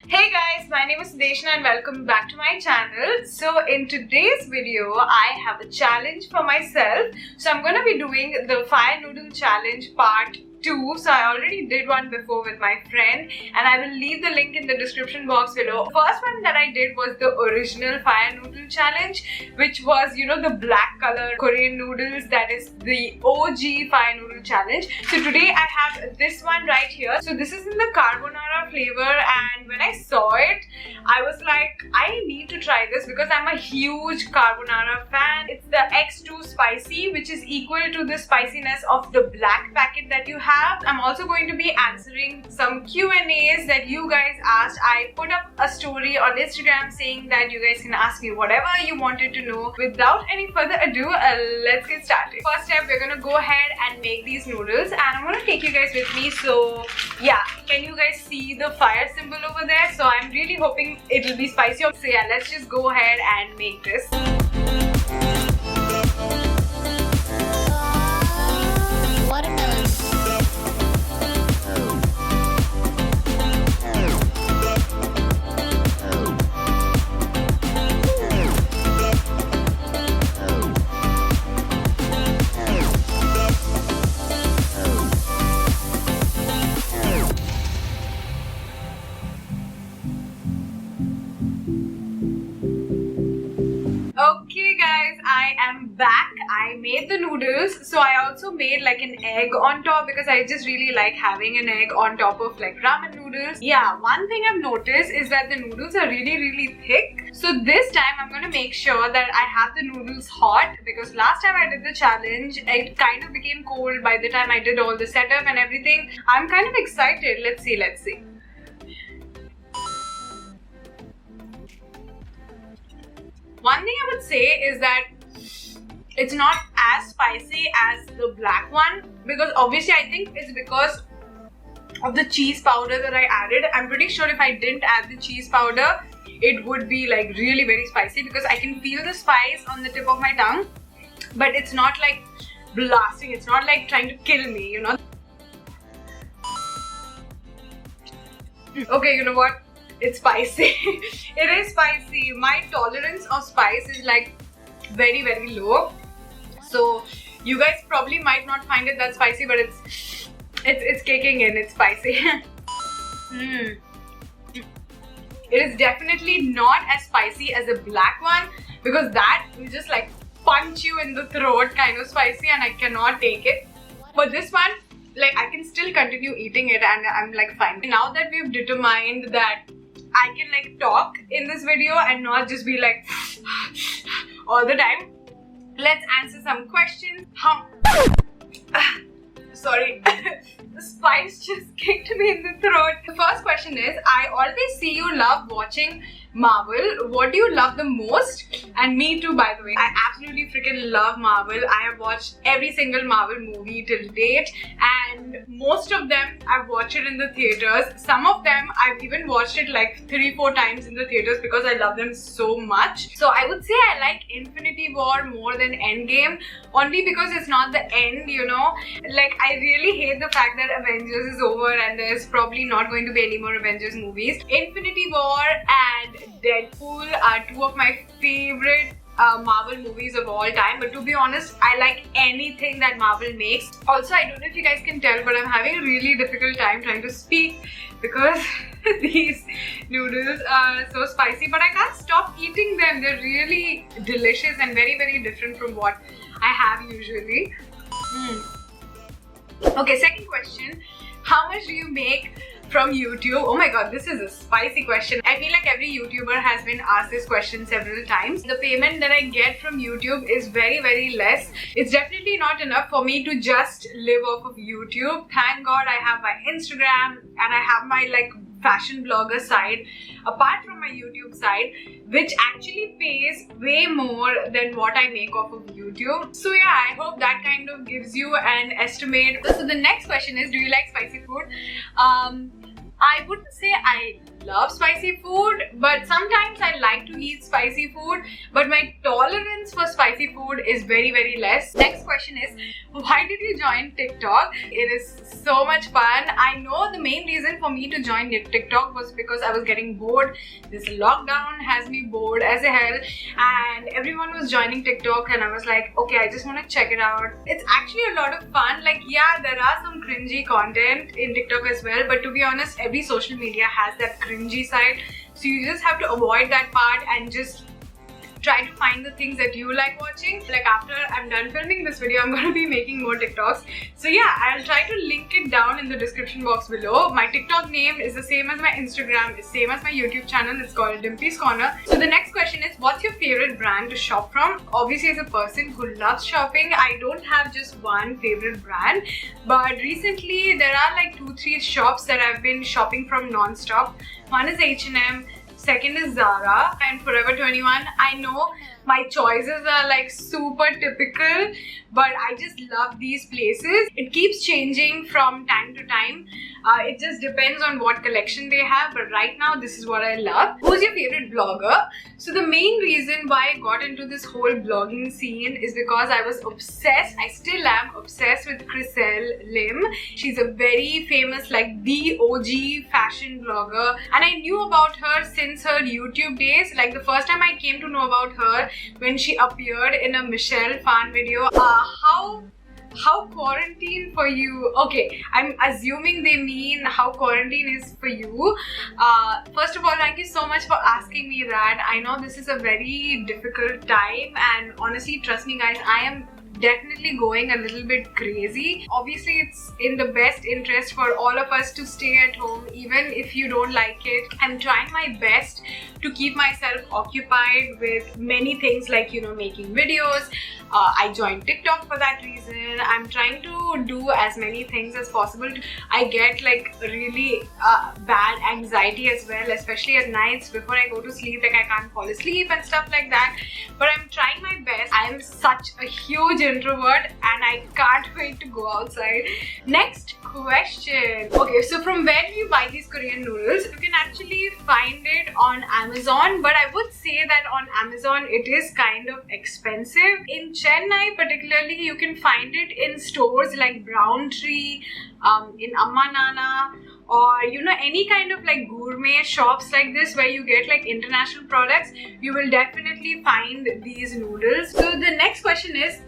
Hey guys, my name is Sudeshna and welcome back to my channel. So in today's video, I have a challenge for myself. So I'm going to be doing the fire noodle challenge part 2. So I already did one before with my friend and I will leave the link in the description box below. First one that I did was the original fire noodle challenge, which was, the black color Korean noodles. That is the OG fire noodle challenge. So today I have this one right here. So this is in the carbonara flavor, and when I saw it, I was like, I need to try this because I'm a huge carbonara fan. It's the X2 spicy, which is equal to the spiciness of the black packet that you have. I'm also going to be answering some Q&As that you guys asked. I put up a story on Instagram saying that you guys can ask me whatever you wanted to know. Without any further ado, let's get started. First step, we're gonna go ahead and make these noodles, and I'm gonna take you guys with me. So yeah, can you guys see the fire symbol over there? So I'm really hoping it'll be spicy. So yeah, let's just go ahead and make this. Okay guys, I am back. I made the noodles. So I also made like an egg on top because I just really like having an egg on top of like ramen noodles. Yeah, one thing I've noticed is that the noodles are really thick. So this time I'm gonna make sure that I have the noodles hot, because last time I did the challenge, it kind of became cold by the time I did all the setup and everything. I'm kind of excited. Let's see. One thing I would say is that it's not as spicy as the black one, because obviously I think it's because of the cheese powder that I added. I'm pretty sure if I didn't add the cheese powder, it would be like really very spicy, because I can feel the spice on the tip of my tongue, but it's not like blasting. It's not like trying to kill me, Okay, you know what? It's spicy. It is spicy. My tolerance of spice is like very low. So you guys probably might not find it that spicy, but it's kicking in. It's spicy. It is definitely not as spicy as the black one, because that will just like punch you in the throat kind of spicy, and I cannot take it. But this one, like, I can still continue eating it and I'm like fine. Now that we've determined that I can like talk in this video and not just be like all the time, let's answer some questions. Sorry, the spice just kicked me in the throat. The first question is, I always see you love watching Marvel. What do you love the most? And me too, by the way. I absolutely freaking love Marvel. I have watched every single Marvel movie till date, and most of them I've watched it in the theaters. Some of them I've even watched it like 3-4 times in the theaters because I love them so much. So I would say I like Infinity War more than Endgame, only because it's not the end, Like, I really hate the fact that Avengers is over and there's probably not going to be any more Avengers movies. Infinity War and Deadpool are two of my favorite Marvel movies of all time, but to be honest, I like anything that Marvel makes. Also, I don't know if you guys can tell, but I'm having a really difficult time trying to speak because these noodles are so spicy, but I can't stop eating them. They're really delicious and very different from what I have usually. Okay, second question. How much do you make from YouTube? Oh my god, this is a spicy question. I feel like every YouTuber has been asked this question several times. The payment that I get from YouTube is very less. It's definitely not enough for me to just live off of YouTube. Thank God I have my Instagram and I have my like fashion blogger side apart from my YouTube side, which actually pays way more than what I make off of YouTube. So yeah, I hope that kind of gives you an estimate. So the next question is, do you like spicy food? I wouldn't say I love spicy food, but sometimes I like to eat spicy food, but my tolerance for spicy food is very, very less. Next question is, why did you join TikTok? It is so much fun. I know the main reason for me to join TikTok was because I was getting bored. This lockdown has me bored as a hell, and everyone was joining TikTok, and I was like, okay, I just want to check it out. It's actually a lot of fun. Like, yeah, there are some cringy content in TikTok as well, but to be honest, every social media has that cringy side, so you just have to avoid that part and just try to find the things that you like watching. Like, after I'm done filming this video, I'm going to be making more TikToks. So yeah, I'll try to link it down in the description box below. My TikTok name is the same as my Instagram, it's same as my YouTube channel. It's called Dimpy's Corner. So the next question is, what's your favorite brand to shop from? Obviously, as a person who loves shopping, I don't have just one favorite brand, but recently there are like 2-3 shops that I've been shopping from non-stop. One is H&M, second is Zara, and Forever 21. I know my choices are like super typical, but I just love these places. It keeps changing from time to time. It just depends on what collection they have, but right now this is what I love. Who's your favorite blogger? So the main reason why I got into this whole blogging scene is because I was obsessed, I still am obsessed with Chriselle Lim. She's a very famous, like the OG fashion blogger, and I knew about her since her YouTube days. Like, the first time I came to know about her when she appeared in a Michelle Phan video. How quarantine for you? Okay, I'm assuming they mean how quarantine is for you. First of all, thank you so much for asking me that. I know this is a very difficult time, and honestly, trust me guys, I am definitely going a little bit crazy. Obviously, it's in the best interest for all of us to stay at home, even if you don't like it. I'm trying my best to keep myself occupied with many things, like, you know, making videos. I joined TikTok for that reason. I'm trying to do as many things as possible. I get like really bad anxiety as well, especially at nights before I go to sleep. Like, I can't fall asleep and stuff like that. But I'm trying my best. I am such a huge introvert and I can't wait to go outside. Next question. Okay, so from where do you buy these Korean noodles? You can actually find it on Amazon, but I would say that on Amazon it is kind of expensive. In Chennai particularly, you can find it in stores like Brown Tree, in Amma Nana, or you know, any kind of like gourmet shops like this where you get like international products. You will definitely find these noodles. So the next question is,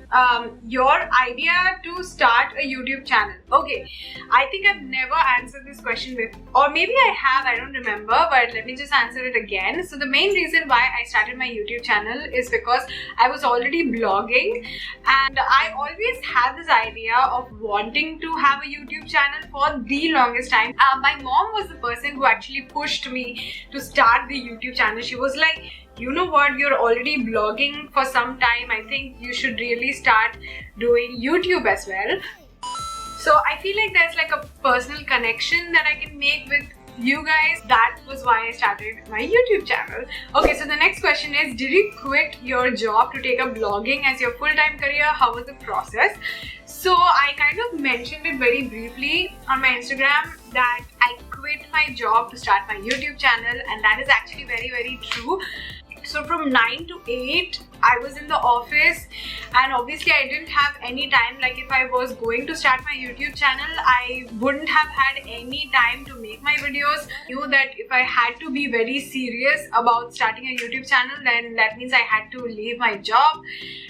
your idea to start a YouTube channel. Okay, I think I've never answered this question before, or maybe I have, I don't remember, but let me just answer it again. So the main reason why I started my YouTube channel is because I was already blogging, and I always had this idea of wanting to have a YouTube channel for the longest time. My mom was the person who actually pushed me to start the YouTube channel. She was like, you know what, you're already blogging for some time, I think you should really start doing YouTube as well. So I feel like there's like a personal connection that I can make with you guys. That was why I started my YouTube channel. Okay, so the next question is, did you quit your job to take up blogging as your full-time career? How was the process? So I kind of mentioned it very briefly on my Instagram that I quit my job to start my YouTube channel, and that is actually very, very true. So from 9 to 8, I was in the office, and obviously I didn't have any time. Like, if I was going to start my YouTube channel, I wouldn't have had any time to make my videos. I knew that if I had to be very serious about starting a YouTube channel, then that means I had to leave my job.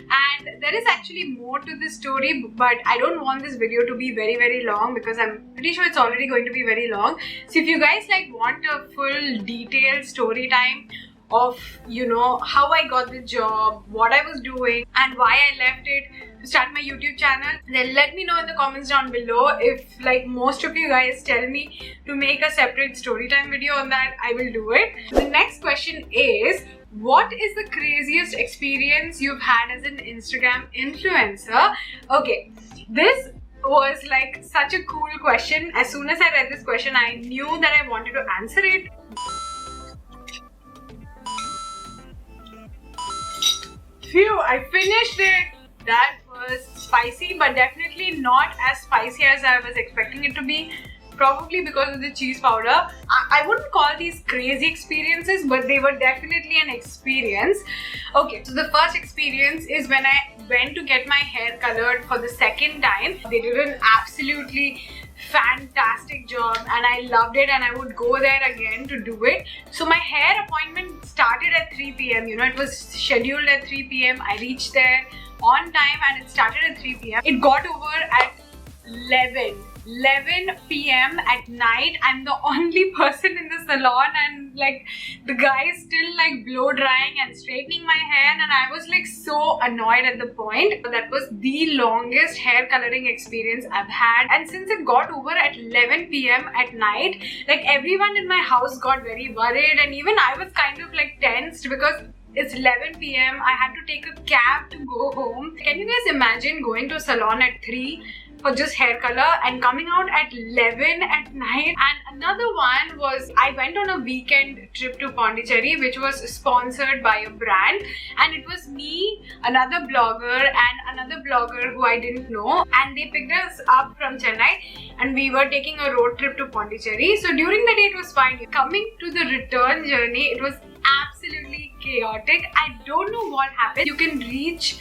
And there is actually more to this story, but I don't want this video to be very, very long because I'm pretty sure it's already going to be very long. So if you guys like want a full detailed story time of, you know, how I got the job, what I was doing, and why I left it to start my YouTube channel, then let me know in the comments down below. If like most of you guys tell me to make a separate story time video on that, I will do it. The next question is, what is the craziest experience you've had as an Instagram influencer? Okay, this was like such a cool question. As soon as I read this question, I knew that I wanted to answer it. Phew, I finished it. That was spicy, but definitely not as spicy as I was expecting it to be. probably because of the cheese powder. I wouldn't call these crazy experiences, but they were definitely an experience. Okay, so the first experience is when I went to get my hair colored for the second time. They did an absolutely fantastic job and I loved it, and I would go there again to do it. So my hair appointment started at 3 p.m. You know, it was scheduled at 3 p.m. I reached there on time and it started at 3 p.m. It got over at 11 p.m. at night. I'm the only person in the salon, and like the guy is still like blow drying and straightening my hair, and I was like so annoyed at the point. That was the longest hair coloring experience I've had, and since it got over at 11 p.m. at night, like everyone in my house got very worried, and even I was kind of like tensed because it's 11 p.m. I had to take a cab to go home. Can you guys imagine going to a salon at 3 for just hair color and coming out at 11 at night? And another one was I went on a weekend trip to Pondicherry, which was sponsored by a brand, and it was me, another blogger and another blogger who I didn't know, and they picked us up from Chennai and we were taking a road trip to Pondicherry. So during the day it was fine. Coming to the return journey, it was absolutely chaotic. I don't know what happened. You can reach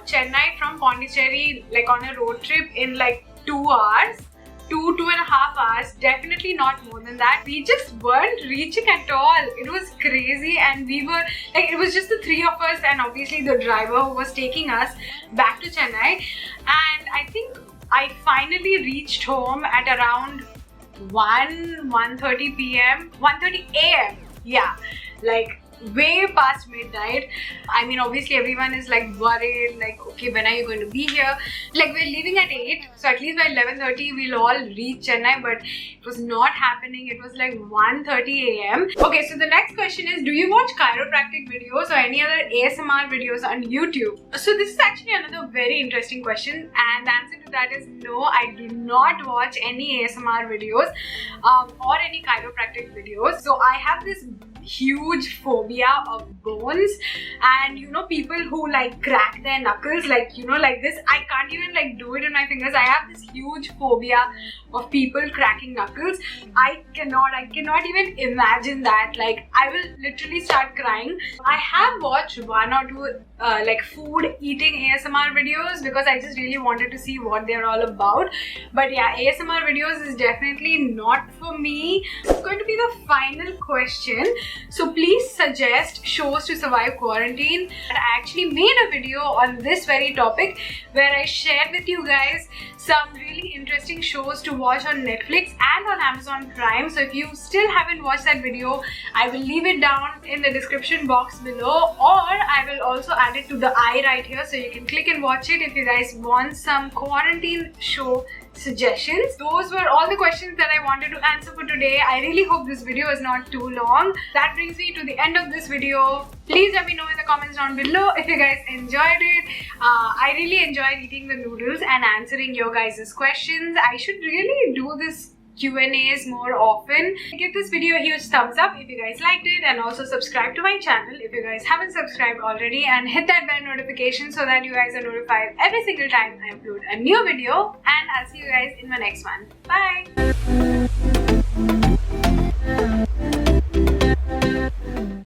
Chennai from Pondicherry like on a road trip in like 2 hours, 2.5 hours, definitely not more than that. We just weren't reaching at all. It was crazy, and we were like, it was just the 3 of us and obviously the driver who was taking us back to Chennai. And I think I finally reached home at around 1:30 p.m. 1:30 a.m. Yeah, like way past midnight. I mean, obviously everyone is like worried, like, okay, when are you going to be here? Like, we're leaving at 8, so at least by 11:30 we'll all reach Chennai, but it was not happening. It was like 1:30 a.m. Okay, so the next question is, do you watch chiropractic videos or any other ASMR videos on YouTube? So this is actually another very interesting question, and the answer to that is no, I do not watch any ASMR videos or any chiropractic videos. So I have this huge phobia of bones, and you know, people who like crack their knuckles, like, you know, like this. I can't even like do it in my fingers. I have this huge phobia of people cracking knuckles. I cannot even imagine that. Like, I will literally start crying. I have watched 1 or 2 like food eating ASMR videos because I just really wanted to see what they're all about. But yeah, ASMR videos is definitely not for me. It's going to be the final question. So please suggest shows to survive quarantine. And I actually made a video on this very topic where I shared with you guys some really interesting shows to watch on Netflix and on Amazon Prime. So if you still haven't watched that video, I will leave it down in the description box below, or I will also add it to the eye right here so you can click and watch it if you guys want some quarantine show suggestions. Those were all the questions that I wanted to answer for today. I really hope this video is not too long. That brings me to the end of this video. Please let me know in the comments down below if you guys enjoyed it. I really enjoyed eating the noodles and answering your guys' questions. I should really do this Q&As more often. Give this video a huge thumbs up if you guys liked it, and also subscribe to my channel if you guys haven't subscribed already, and hit that bell notification so that you guys are notified every single time I upload a new video. And I'll see you guys in my next one. Bye!